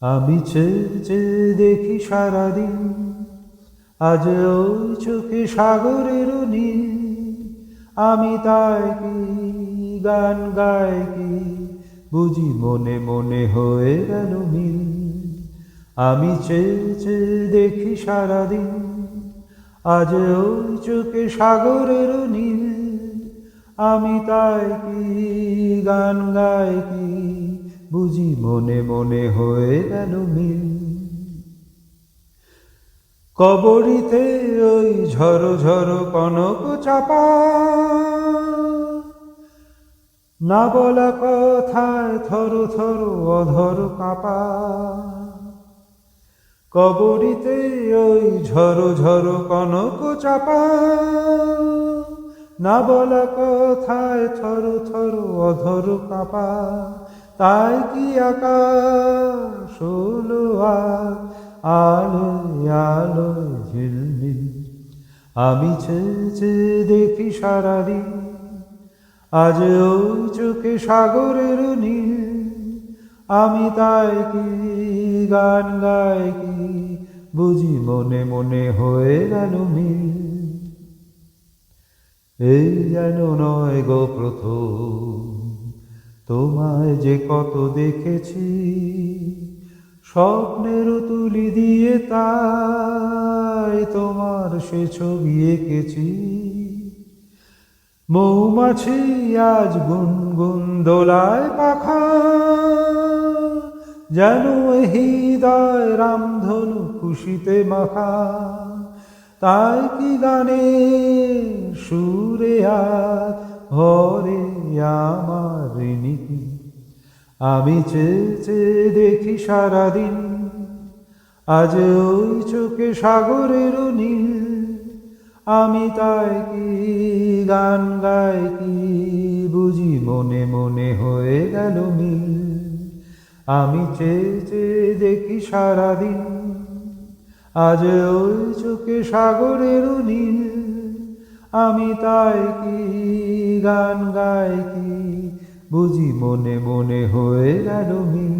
আমি চেয়ে চেয়ে দেখি সারাদিন, আজ ওই চোখে সাগরের নীল। আমি তাই কি গান গাই কি, বুঝি মনে মনে হয়ে গেল মিল। আমি চেয়ে চেয়ে দেখি সারাদিন, আজ ওই চোখে সাগরের নীল। আমি তাই কি গান গাই কি, বুঝি মনে মনে হয়ে গেল মিল। কবরীতে ওই ঝড়ো ঝড়ো কনক চাপা, না বলা কথায় থর থর অধর কাপা। কবরীতে ওই ঝড়ো ঝড়ো কনক চাপা, না বলা কথায় থর থর অধর কাপা। তাই কি আকাশ হলো আলোয় আলোয় ঝিলমিল। আমি চেয়ে চেয়ে দেখি সারাদিন, আজ ওই চোখে সাগরের নীল। আমি তাই কি গান গাই কি, বুঝি মনে মনে হয়ে গেল মিল। এই যেন নয় গো প্রথম, তোমায় যে কত দেখেছি, স্বপ্নের তুলি দিয়ে তাই তোমার সে ছবি এঁকেছি। মৌমাছি আজ গুনগুন দোলায় পাখা, যেন হৃদয় রামধনু খুশিতে মাখা। তাই কি গানে সুরে আজ হরে আমার ঋণী। আমি চেয়ে চেয়ে দেখি সারাদিন, আজ ওই চোখে সাগরের নীল। আমি তাই কি গান গাই কি, বুঝি মনে মনে হয়ে গেল মিল। আমি চেয়ে চেয়ে দেখি সারাদিন, আজ ওই চোখে সাগরের নীল। আমি তাই কি গান গাই কি, বুঝি মনে মনে হয়ে গেল মিল।